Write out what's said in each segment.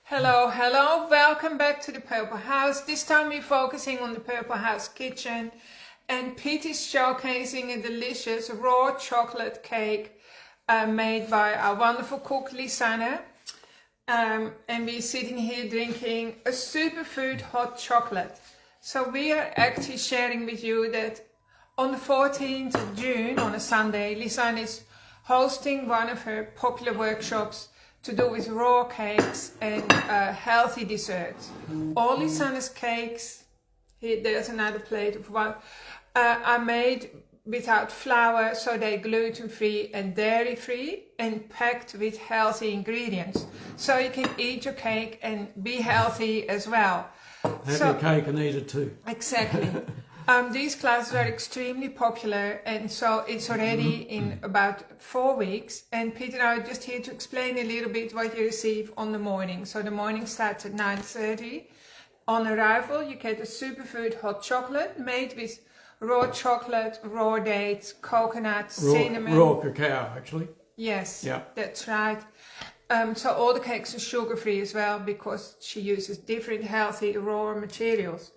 Hello, welcome back to the Purple House. This time we're focusing on the Purple House kitchen, and Pete is showcasing a delicious raw chocolate cake made by our wonderful cook Lisanne. And we're sitting here drinking a superfood hot chocolate. So we are actually sharing with you that on the 14th of June, on a Sunday, Lisanne is hosting one of her popular workshops to do with raw cakes and healthy desserts. All Lisanne's cakes, here, there's another plate of one, are made without flour, so they're gluten-free and dairy-free and packed with healthy ingredients. So you can eat your cake and be healthy as well. Have your cake and eat it too. Exactly. These classes are extremely popular, and so it's already in about 4 weeks. And Peter and I are just here to explain a little bit what you receive on the morning. So the morning starts at 9:30. On arrival, you get a superfood hot chocolate made with raw chocolate, raw dates, coconut, cinnamon. Raw cacao, actually. Yes, yeah, that's right. So all the cakes are sugar-free as well, because she uses different healthy raw materials.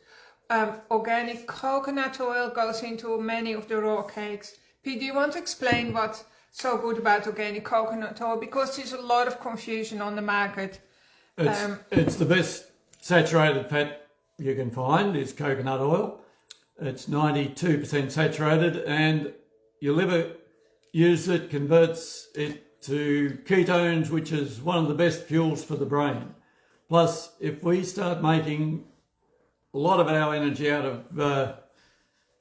Organic coconut oil goes into many of the raw cakes. Pete, do you want to explain what's so good about organic coconut oil? Because there's a lot of confusion on the market. It's the best saturated fat you can find is coconut oil. It's 92% saturated, and your liver uses it, converts it to ketones, which is one of the best fuels for the brain. Plus, if we start making a lot of our energy out of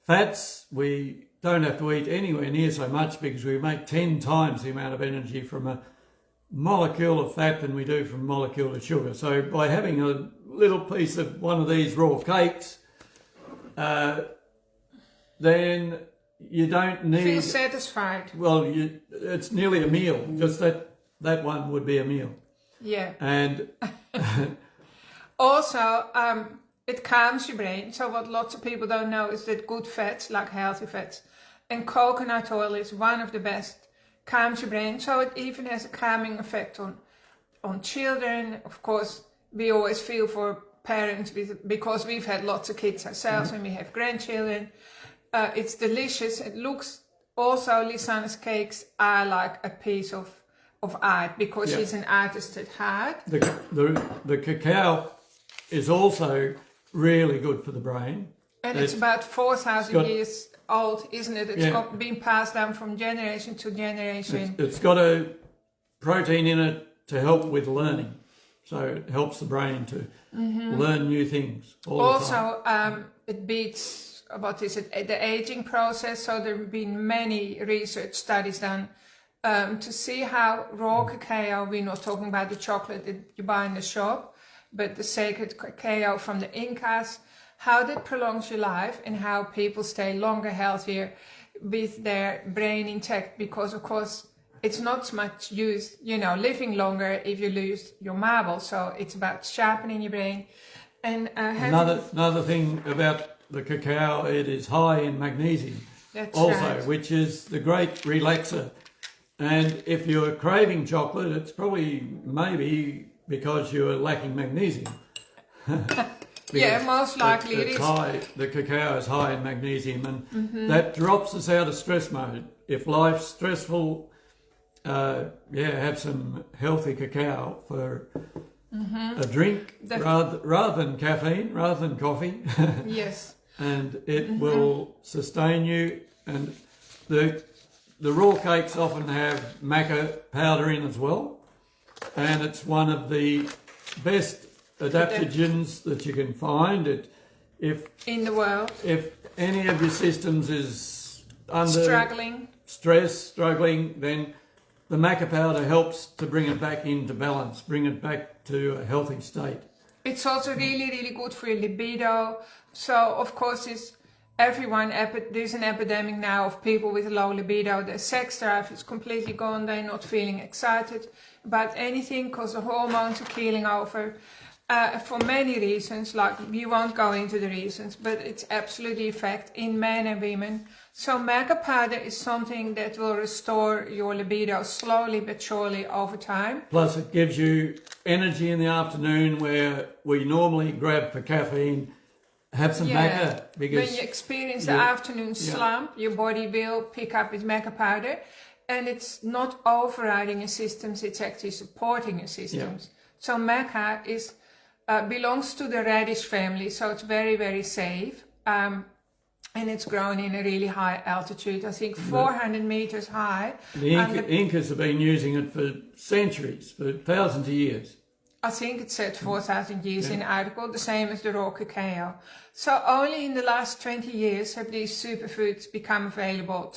fats, we don't have to eat anywhere near so much, because we make 10 times the amount of energy from a molecule of fat than we do from a molecule of sugar. So by having a little piece of one of these raw cakes, then you don't need... Feel satisfied. Well, it's nearly a meal. Just that one would be a meal. Yeah. And also, it calms your brain. So what lots of people don't know is that good fats, like healthy fats, and coconut oil is one of the best, calms your brain. So it even has a calming effect on children. Of course, we always feel for parents because we've had lots of kids ourselves and we have grandchildren. It's delicious. It looks also, Lisanne's cakes are like a piece of art, because she's an artist at heart. The cacao is also really good for the brain. And it's about 4,000 years old, isn't it? It's been passed down from generation to generation. It's got a protein in it to help with learning. So it helps the brain to learn new things all the time. It beats, the aging process. So there have been many research studies done to see how raw cacao, we're not talking about the chocolate that you buy in the shop, but the sacred cacao from the Incas, how that prolongs your life and how people stay longer, healthier with their brain intact. Because of course it's not so much use, living longer if you lose your marble. So it's about sharpening your brain. And another thing about the cacao, it is high in magnesium which is the great relaxer. And if you're craving chocolate, it's maybe because you're lacking magnesium. Most likely it is. The cacao is high in magnesium, and that drops us out of stress mode. If life's stressful, have some healthy cacao for a drink rather than caffeine, rather than coffee. Yes. And it will sustain you. And the raw cakes often have maca powder in as well, and it's one of the best adaptogens that you can find. In the world. If any of your systems is under struggling, then the maca powder helps to bring it back into balance, bring it back to a healthy state. It's also really, really good for your libido. So of course there's an epidemic now of people with low libido. Their sex drive is completely gone. They're not feeling excited about anything because the hormones are keeling over. For many reasons, like we won't go into the reasons, but it's absolutely effect in men and women. So maca powder is something that will restore your libido slowly but surely over time. Plus it gives you energy in the afternoon where we normally grab for caffeine. Have some maca, because when you experience the afternoon slump, your body will pick up with maca powder, and it's not overriding your systems, it's actually supporting your systems. So maca is belongs to the radish family, so it's very, very safe. And it's grown in a really high altitude, I think 400 meters high. The Incas have been using it for centuries, for thousands of years. I think it said 4,000 years in the article, the same as the raw cacao. So only in the last 20 years have these superfoods become available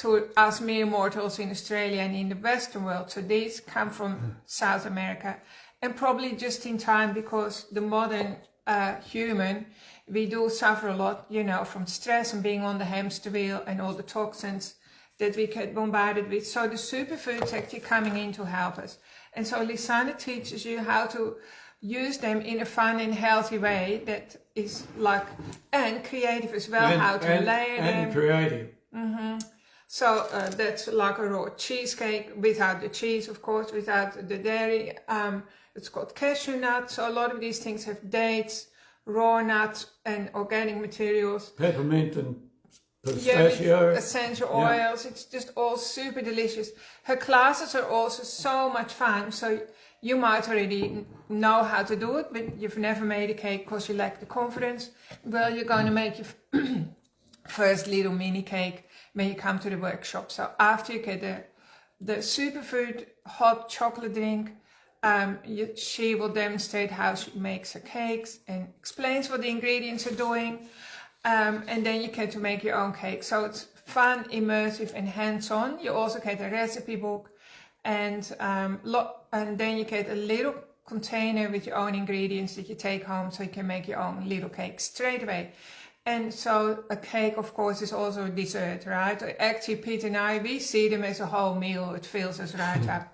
to us mere mortals in Australia and in the Western world. So these come from South America, and probably just in time, because the modern human, we do suffer a lot, you know, from stress and being on the hamster wheel and all the toxins that we get bombarded with. So the superfoods actually coming in to help us. And so Lisanne teaches you how to use them in a fun and healthy way that is like, and creative as well, how to layer them. And creative. So that's like a raw cheesecake without the cheese, of course, without the dairy. It's called cashew nuts. So a lot of these things have dates, raw nuts and organic materials. Peppermint and pistachio. Essential oils. It's just all super delicious. Her classes are also so much fun. So you might already know how to do it, but you've never made a cake because you lack the confidence. Well, you're going to make your first little mini cake when you come to the workshop. So after you get the superfood hot chocolate drink, she will demonstrate how she makes her cakes and explains what the ingredients are doing. And then you get to make your own cake. So it's fun, immersive and hands-on. You also get a recipe book, and then you get a little container with your own ingredients that you take home, so you can make your own little cake straight away. And so a cake, of course, is also a dessert, right? Actually, Peter and I, we see them as a whole meal. It fills us right up.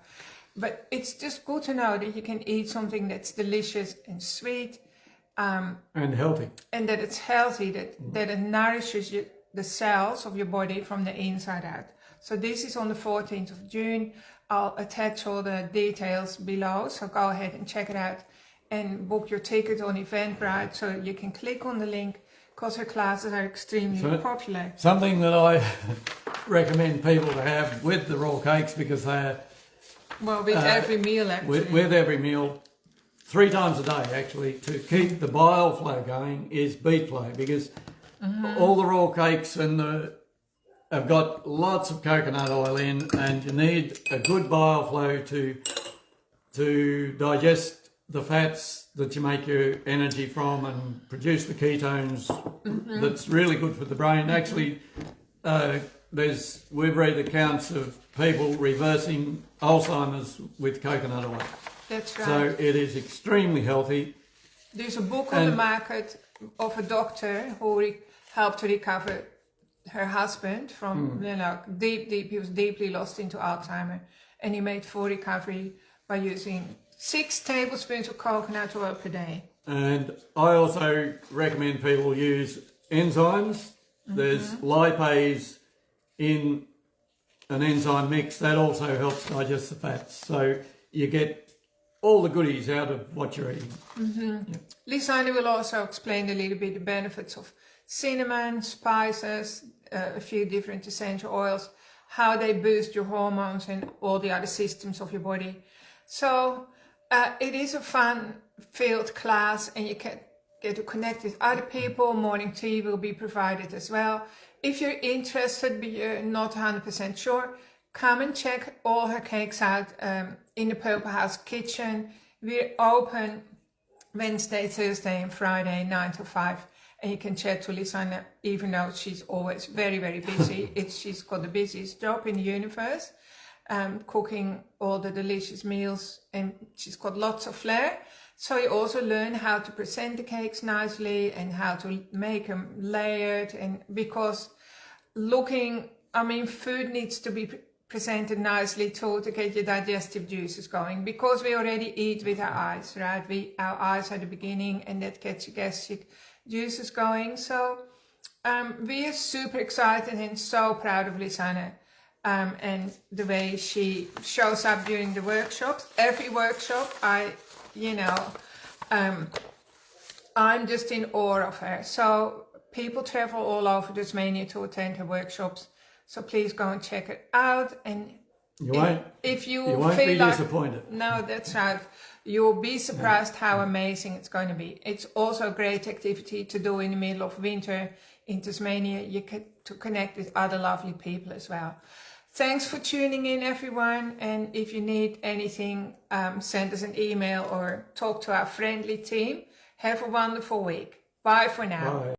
But it's just good to know that you can eat something that's delicious and sweet. And healthy. And that it's healthy, that it nourishes the cells of your body from the inside out. So this is on the 14th of June. I'll attach all the details below. So go ahead and check it out and book your ticket on Eventbrite, so you can click on the link, because her classes are extremely popular. Something that I recommend people to have with the raw cakes, because they're... Well, with every meal, actually. With every meal, 3 times a day, actually, to keep the bile flow going, is beet flow, because all the raw cakes have got lots of coconut oil in, and you need a good bile flow to digest the fats that you make your energy from and produce the ketones. That's really good for the brain. Actually, we've read accounts of people reversing Alzheimer's with coconut oil. That's right. So it is extremely healthy. There's a book on the market of a doctor who helped to recover her husband from, he was deeply lost into Alzheimer, and he made full recovery by using 6 tablespoons of coconut oil per day. And I also recommend people use enzymes. There's lipase in an enzyme mix that also helps digest the fats. So you get all the goodies out of what you're eating. Lisanne will also explain a little bit the benefits of cinnamon, spices, a few different essential oils, how they boost your hormones and all the other systems of your body. So it is a fun-filled class, and you can get to connect with other people. Morning tea will be provided as well. If you're interested but you're not 100% sure, come and check all her cakes out in the Purple House kitchen. We're open Wednesday, Thursday and Friday, 9 to 5. And you can chat to Lisanne, even though she's always very, very busy. She's got the busiest job in the universe, cooking all the delicious meals, and she's got lots of flair. So you also learn how to present the cakes nicely and how to make them layered. And because food needs to be presented nicely too to get your digestive juices going, because we already eat with our eyes, right? Our eyes are the beginning, and that gets your gastric juices going. So we are super excited and so proud of Lisanne and the way she shows up during the workshops. Every workshop, I'm just in awe of her. So people travel all over Tasmania to attend her workshops. So please go and check it out. And if you won't feel be like, disappointed. No, that's right. You'll be surprised how amazing it's going to be. It's also a great activity to do in the middle of winter in Tasmania. You get to connect with other lovely people as well. Thanks for tuning in, everyone. And if you need anything, send us an email or talk to our friendly team. Have a wonderful week. Bye for now. Bye.